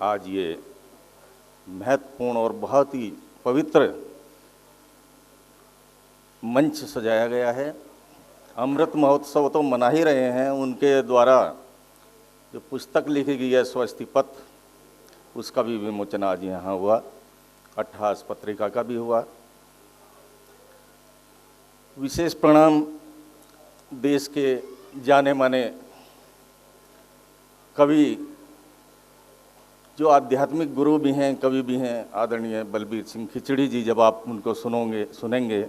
आज ये महत्वपूर्ण और बहुत ही पवित्र मंच सजाया गया है। अमृत महोत्सव तो मना ही रहे हैं, उनके द्वारा जो पुस्तक लिखी गई है स्वस्ति पथ, उसका भी विमोचन आज यहाँ हुआ। 28 पत्रिका का भी हुआ। विशेष प्रणाम देश के जाने माने कवि, जो आध्यात्मिक गुरु भी हैं, कवि भी हैं, आदरणीय बलबीर सिंह खिचड़ी जी। जब आप उनको सुनेंगे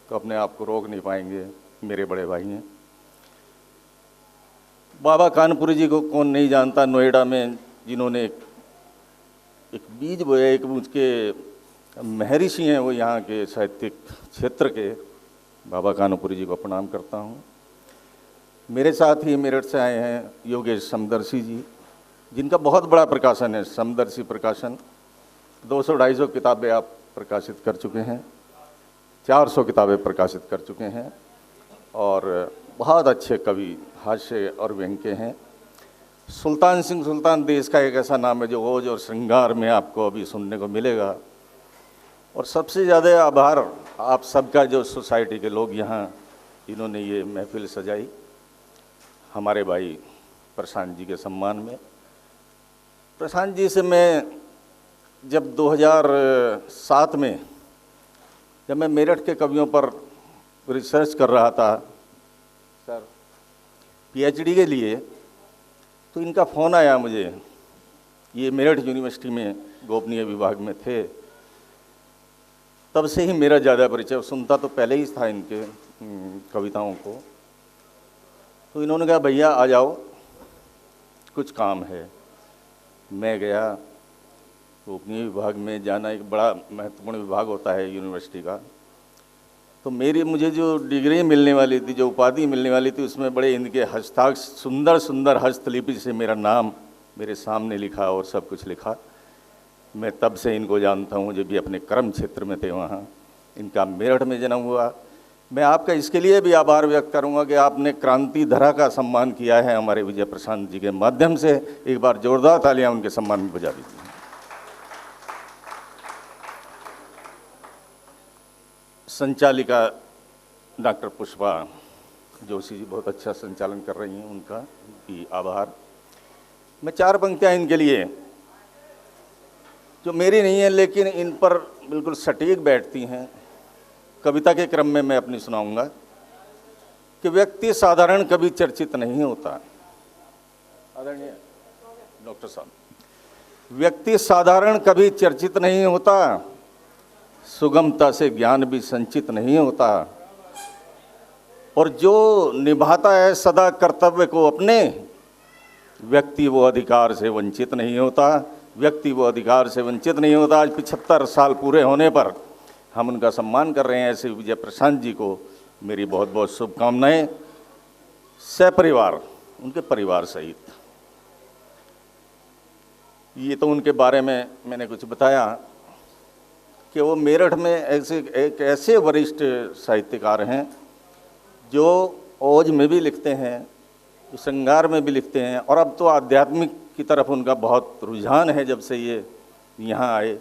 तो अपने आप को रोक नहीं पाएंगे। मेरे बड़े भाई हैं। बाबा कानपुरी जी को कौन नहीं जानता, नोएडा में जिन्होंने एक बीज बोया, एक उसके महर्षि हैं वो यहाँ के साहित्यिक क्षेत्र के। बाबा कानपुरी जी को प्रणाम करता हूँ। मेरे साथ ही मेरठ से आए हैं योगेश समदर्शी जी, जिनका बहुत बड़ा प्रकाशन है, समदर्शी प्रकाशन। 200-250 किताबें आप प्रकाशित कर चुके हैं, 400 किताबें प्रकाशित कर चुके हैं और बहुत अच्छे कवि, हास्य और व्यंग्य हैं। सुल्तान सिंह सुल्तान देश का एक ऐसा नाम है जो ओज और श्रृंगार में आपको अभी सुनने को मिलेगा। और सबसे ज़्यादा आभार आप सबका, जो सोसाइटी के लोग यहाँ इन्होंने ये महफिल सजाई हमारे भाई प्रशांत जी के सम्मान में। प्रशांत जी से मैं जब 2007 में जब मैं मेरठ के कवियों पर रिसर्च कर रहा था सर पीएचडी के लिए, तो इनका फ़ोन आया मुझे। ये मेरठ यूनिवर्सिटी में गोपनीय विभाग में थे। तब से ही मेरा ज़्यादा परिचय, सुनता तो पहले ही था इनके कविताओं को। तो इन्होंने कहा भैया आ जाओ, कुछ काम है। मैं गया। गोपनीय विभाग में जाना एक बड़ा महत्वपूर्ण विभाग होता है यूनिवर्सिटी का। तो मुझे जो डिग्री मिलने वाली थी, जो उपाधि मिलने वाली थी, उसमें बड़े इनके हस्ताक्षर, सुंदर सुंदर हस्तलिपि से मेरा नाम मेरे सामने लिखा और सब कुछ लिखा। मैं तब से इनको जानता हूँ, जब भी अपने कर्म क्षेत्र में थे वहाँ। इनका मेरठ में जन्म हुआ। मैं आपका इसके लिए भी आभार व्यक्त करूँगा कि आपने क्रांति धरा का सम्मान किया है हमारे विजय प्रशांत जी के माध्यम से। एक बार जोरदार तालियां उनके सम्मान में बजा दीजिए। संचालिका डॉक्टर पुष्पा जोशी जी बहुत अच्छा संचालन कर रही हैं, उनका भी आभार। मैं 4 पंक्तियाँ इनके लिए, जो मेरी नहीं है लेकिन इन पर बिल्कुल सटीक बैठती हैं, कविता के क्रम में मैं अपनी सुनाऊंगा। कि व्यक्ति साधारण कभी चर्चित नहीं होता। आदरणीय डॉक्टर साहब, व्यक्ति साधारण कभी चर्चित नहीं होता, सुगमता से ज्ञान भी संचित नहीं होता, और जो निभाता है सदा कर्तव्य को अपने, व्यक्ति वो अधिकार से वंचित नहीं होता। व्यक्ति वो अधिकार से वंचित नहीं होता। आज 75 साल पूरे होने पर हम उनका सम्मान कर रहे हैं। ऐसे विजय प्रशांत जी को मेरी बहुत बहुत शुभकामनाएं, सपरिवार, उनके परिवार सहित। ये तो उनके बारे में मैंने कुछ बताया कि वो मेरठ में एक ऐसे वरिष्ठ साहित्यकार हैं जो ओज में भी लिखते हैं, जो श्रृंगार में भी लिखते हैं, और अब तो आध्यात्मिक की तरफ उनका बहुत रुझान है जब से ये यहाँ आए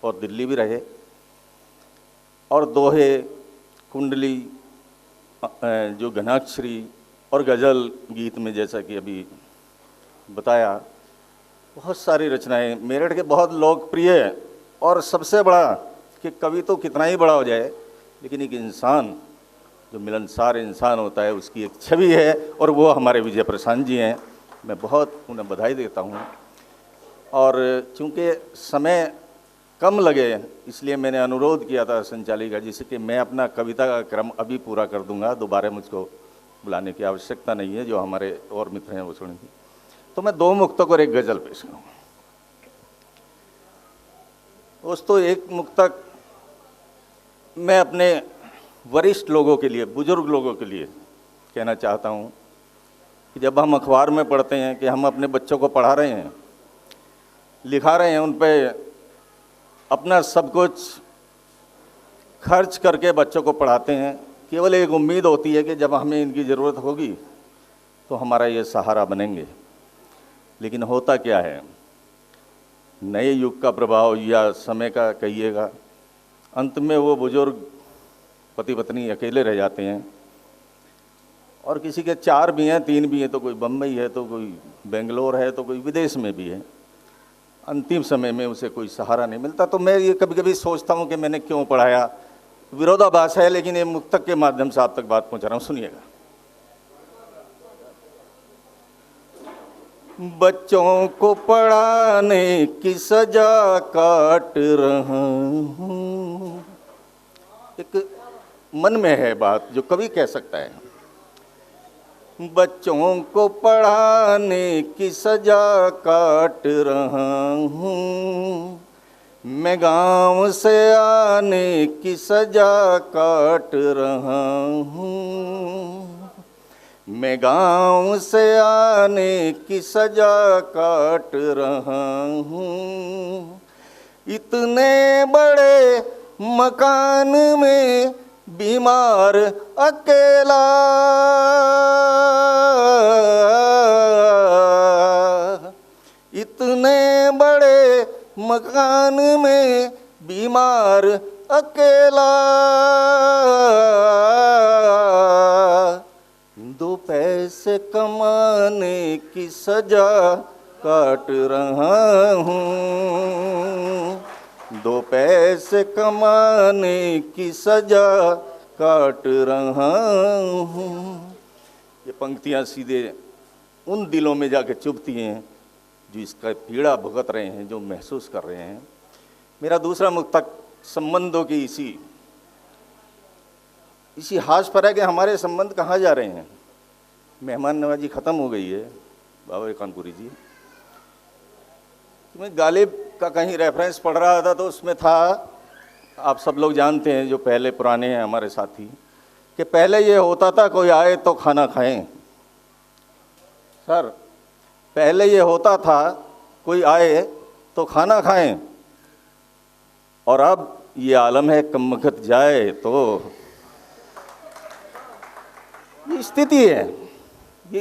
और दिल्ली भी रहे। और दोहे, कुंडली, जो घनाक्षरी और गज़ल गीत में, जैसा कि अभी बताया, बहुत सारी रचनाएं मेरठ के बहुत लोकप्रिय। और सबसे बड़ा कि कवि तो कितना ही बड़ा हो जाए, लेकिन एक इंसान, जो मिलनसार इंसान होता है, उसकी एक छवि है, और वो हमारे विजय प्रशांत जी हैं। मैं बहुत उन्हें बधाई देता हूँ। और चूँकि समय कम लगे, इसलिए मैंने अनुरोध किया था संचालिका जी से कि मैं अपना कविता का क्रम अभी पूरा कर दूंगा, दोबारा मुझको बुलाने की आवश्यकता नहीं है। जो हमारे और मित्र हैं वो सुनेंगे। तो मैं 2 मुक्तक और 1 गज़ल पेश करूँगा। दोस्तों, एक मुक्तक मैं अपने वरिष्ठ लोगों के लिए, बुजुर्ग लोगों के लिए कहना चाहता हूँ कि जब हम अखबार में पढ़ते हैं कि हम अपने बच्चों को पढ़ा रहे हैं, लिखा रहे हैं, उन पर अपना सब कुछ खर्च करके बच्चों को पढ़ाते हैं, केवल एक उम्मीद होती है कि जब हमें इनकी ज़रूरत होगी तो हमारा ये सहारा बनेंगे। लेकिन होता क्या है, नए युग का प्रभाव या समय का कहिएगा, अंत में वो बुजुर्ग पति पत्नी अकेले रह जाते हैं। और किसी के 4 भी हैं, 3 भी हैं, तो कोई बम्बई है, तो कोई बेंगलोर है, तो कोई विदेश में भी है। अंतिम समय में उसे कोई सहारा नहीं मिलता। तो मैं ये कभी कभी सोचता हूँ कि मैंने क्यों पढ़ाया। विरोधाभास है, लेकिन ये मुक्तक के माध्यम से आप तक बात पहुँचा रहा हूँ, सुनिएगा। बच्चों को पढ़ाने की सजा काट रहा हूँ। एक मन में है बात जो कवि कह सकता है। बच्चों को पढ़ाने की सजा काट रहा हूँ, मैं गांव से आने की सजा काट रहा हूँ, मैं गांव से आने की सजा काट रहा हूँ। इतने बड़े मकान में बीमार अकेला, इतने बड़े मकान में बीमार अकेला, 2 पैसे कमाने की सजा काट रहा हूँ, 2 पैसे कमाने की सजा काट रहा हूँ। ये पंक्तियाँ सीधे उन दिलों में जाके चुभती हैं जो इसका पीड़ा भुगत रहे हैं, जो महसूस कर रहे हैं। मेरा दूसरा मुक्तक संबंधों की इसी हाश पर है कि हमारे संबंध कहाँ जा रहे हैं। मेहमान नवाजी ख़त्म हो गई है बाबा कानपुरी जी। मैं गालिब का कहीं रेफरेंस पढ़ रहा था, तो उसमें था, आप सब लोग जानते हैं जो पहले पुराने हैं हमारे साथी, कि पहले ये होता था कोई आए तो खाना खाएं। सर, पहले ये होता था कोई आए तो खाना खाएं, और अब ये आलम है कम वक्त जाए तो। ये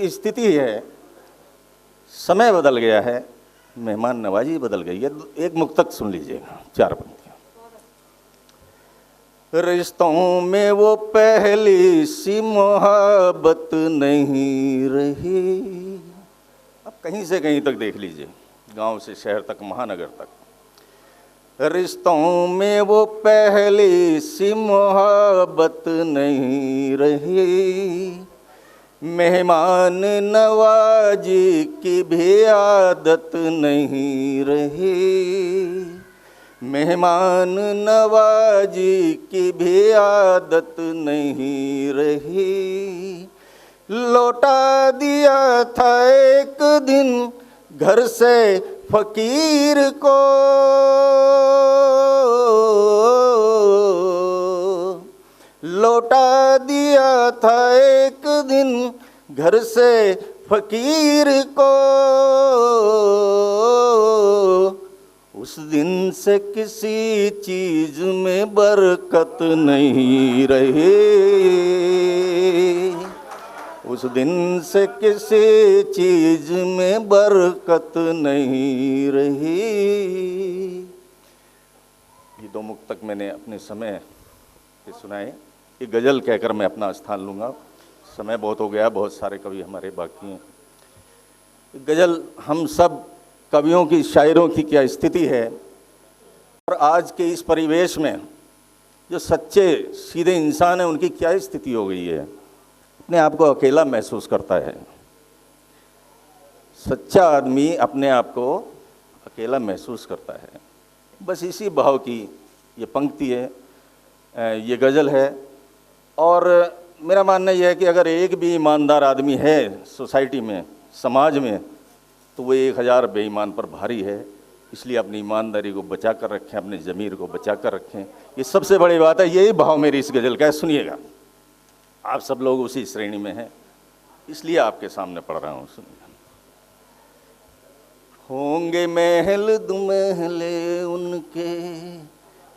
स्थिति है, समय बदल गया है, मेहमान नवाजी बदल गई है। एक मुक्तक सुन लीजिएगा, 4 पंक्तियां। रिश्तों में वो पहली सी मोहब्बत नहीं रही। अब कहीं से कहीं तक देख लीजिए, गांव से शहर तक, महानगर तक। रिश्तों में वो पहली सी मोहब्बत नहीं रही, मेहमान नवाजी की भी आदत नहीं रही, मेहमान नवाजी की भी आदत नहीं रही। लौटा दिया था एक दिन घर से फकीर को, लौटा दिया था एक दिन घर से फकीर को। उस दिन से किसी चीज में बरकत नहीं रही, उस दिन से किसी चीज में बरकत नहीं रही। ये 2 मुक्तक मैंने अपने समय के सुनाए। एक गज़ल कहकर मैं अपना स्थान लूँगा, समय बहुत हो गया, बहुत सारे कवि हमारे बाकी हैं। गज़ल हम सब कवियों की, शायरों की क्या स्थिति है, और आज के इस परिवेश में जो सच्चे सीधे इंसान हैं उनकी क्या स्थिति हो गई है। अपने आप को अकेला महसूस करता है, सच्चा आदमी अपने आप को अकेला महसूस करता है। बस इसी भाव की ये पंक्ति है, ये गज़ल है। और मेरा मानना यह है कि अगर एक भी ईमानदार आदमी है सोसाइटी में, समाज में, तो वो 1000 बेईमान पर भारी है। इसलिए अपनी ईमानदारी को बचा कर रखें, अपने ज़मीर को बचा कर रखें, ये सबसे बड़ी बात है। यही भाव मेरी इस गज़ल का है। सुनिएगा, आप सब लोग उसी श्रेणी में हैं, इसलिए आपके सामने पढ़ रहा हूँ। सुनिए। होंगे महल दुमहले उनके,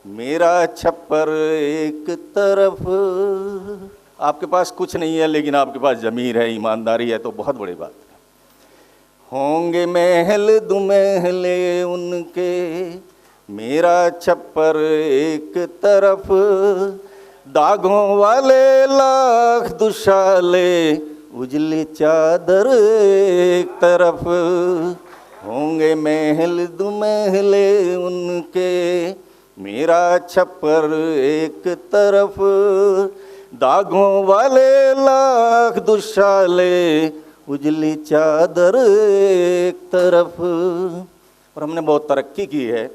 मेरा छप्पर एक तरफ। आपके पास कुछ नहीं है, लेकिन आपके पास ज़मीर है, ईमानदारी है, तो बहुत बड़ी बात है। होंगे महल दुमहले उनके, मेरा छप्पर एक तरफ, दागों वाले लाख दुशाले, उजली चादर एक तरफ। होंगे महल दुमहले उनके, मेरा छप्पर एक तरफ, दागों वाले लाख दुशाले, उजली चादर एक तरफ। और हमने बहुत तरक्की की है,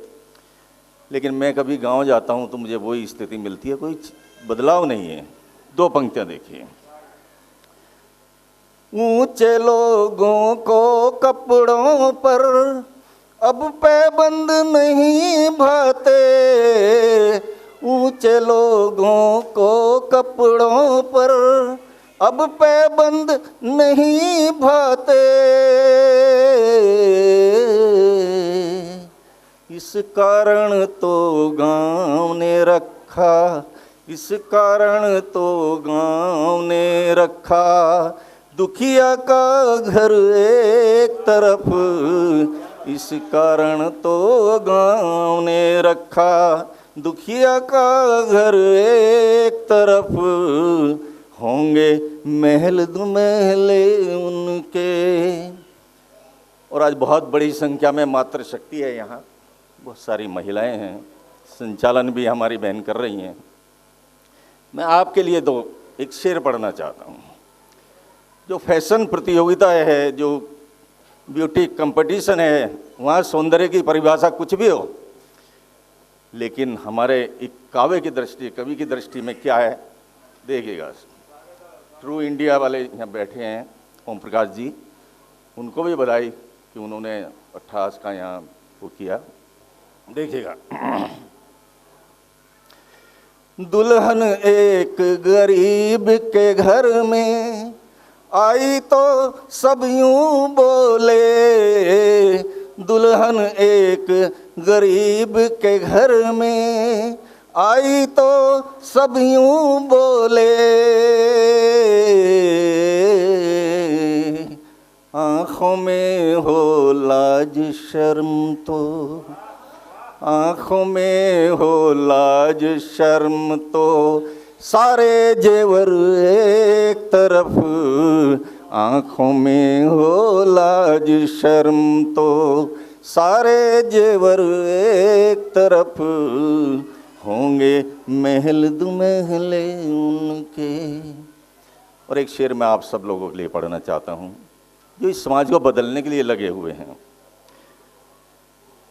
लेकिन मैं कभी गांव जाता हूं तो मुझे वही स्थिति मिलती है, कोई बदलाव नहीं है। दो पंक्तियां देखिए। ऊंचे लोगों को कपड़ों पर अब पैबंद नहीं भाते, ऊंचे लोगों को कपड़ों पर अब पैबंद नहीं भाते, इस कारण तो गांव ने रखा, इस कारण तो गांव ने रखा, दुखिया का घर एक तरफ, इस कारण तो गांव ने रखा, दुखिया का घर एक तरफ। होंगे महल दुमहले उनके। और आज बहुत बड़ी संख्या में मातृशक्ति है यहाँ, बहुत सारी महिलाएं हैं, संचालन भी हमारी बहन कर रही हैं। मैं आपके लिए एक शेर पढ़ना चाहता हूँ। जो फैशन प्रतियोगिता है, जो ब्यूटी कंपटीशन है, वहाँ सौंदर्य की परिभाषा कुछ भी हो, लेकिन हमारे एक काव्य की दृष्टि, कवि की दृष्टि में क्या है देखिएगा। ट्रू इंडिया वाले यहाँ बैठे हैं, ओम प्रकाश जी, उनको भी बधाई कि उन्होंने 28 का यहाँ वो किया। देखिएगा। दुल्हन एक गरीब के घर में आई तो सब यूं बोले, दुल्हन एक गरीब के घर में आई तो सब यूं बोले, आँखों में हो लाज शर्म तो, आँखों में हो लाज शर्म तो, सारे जेवर एक तरफ, आँखों में हो लाज शर्म तो, सारे जेवर एक तरफ। होंगे महल दुमहले उनके। और एक शेर मैं आप सब लोगों के लिए पढ़ना चाहता हूँ, जो इस समाज को बदलने के लिए लगे हुए हैं।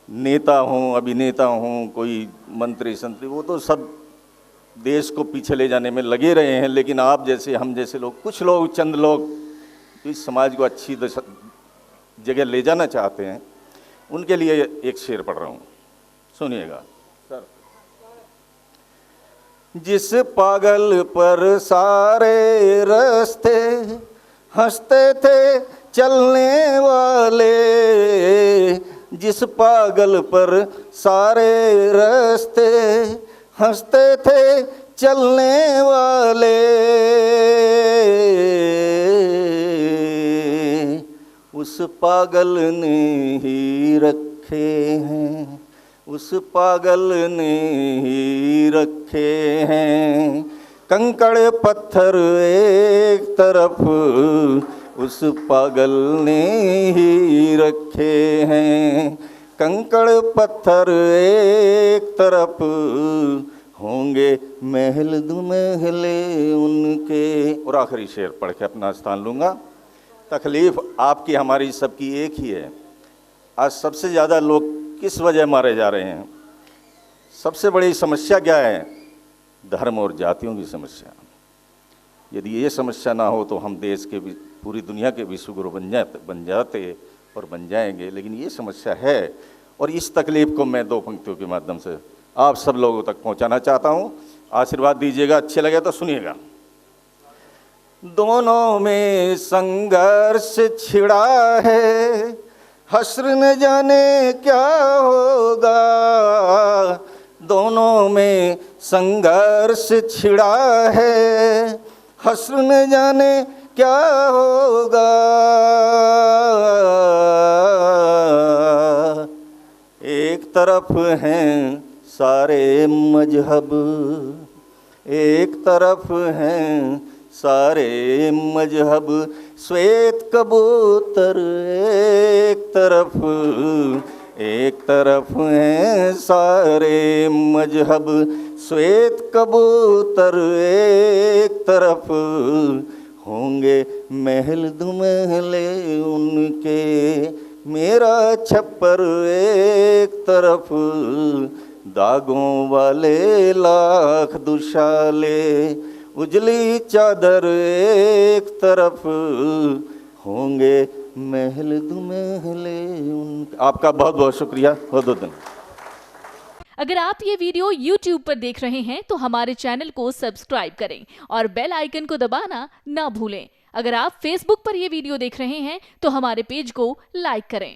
नेता हों, अभिनेता हों, कोई मंत्री संतरी, वो तो सब देश को पीछे ले जाने में लगे रहे हैं, लेकिन आप जैसे, हम जैसे लोग, कुछ लोग, चंद लोग जो इस समाज को अच्छी जगह ले जाना चाहते हैं, उनके लिए एक शेर पढ़ रहा हूँ, सुनिएगा सर। जिस पागल पर सारे रास्ते हंसते थे चलने वाले, जिस पागल पर सारे रास्ते हंसते थे चलने वाले, उस पागल ने ही रखे हैं, उस पागल ने ही रखे हैं, कंकड़ पत्थर एक तरफ, उस पागल ने ही रखे हैं, कंकड़ पत्थर एक तरफ। होंगे महल दुमहले उनके। और आखिरी शेर पढ़ के अपना स्थान लूँगा। तकलीफ़ आपकी हमारी सबकी एक ही है। आज सबसे ज़्यादा लोग किस वजह मारे जा रहे हैं? सबसे बड़ी समस्या क्या है? धर्म और जातियों की समस्या। यदि ये समस्या ना हो तो हम देश के, पूरी दुनिया के विश्वगुरु बन जाते और बन जाएंगे, लेकिन ये समस्या है। और इस तकलीफ़ को मैं 2 पंक्तियों के माध्यम से आप सब लोगों तक पहुंचाना चाहता हूं। आशीर्वाद दीजिएगा, अच्छे लगे तो सुनिएगा। दोनों में संघर्ष छिड़ा है, हश्र न जाने क्या होगा। दोनों में संघर्ष छिड़ा है, हश्र न जाने क्या होगा। एक तरफ हैं सारे मजहब, एक तरफ हैं सारे मजहब, श्वेत कबूतर एक तरफ हैं सारे मजहब, श्वेत कबूतर एक तरफ, होंगे महल दुमहले उनके, मेरा छप्पर एक तरफ, दागों वाले लाख दुशाले, उजली चादर एक तरफ, होंगे महल दुमहले उनके। आपका बहुत बहुत शुक्रिया, बहुत बहुत धन्यवाद। अगर आप ये वीडियो YouTube पर देख रहे हैं तो हमारे चैनल को सब्सक्राइब करें और बेल आइकन को दबाना ना भूलें। अगर आप Facebook पर ये वीडियो देख रहे हैं तो हमारे पेज को लाइक करें।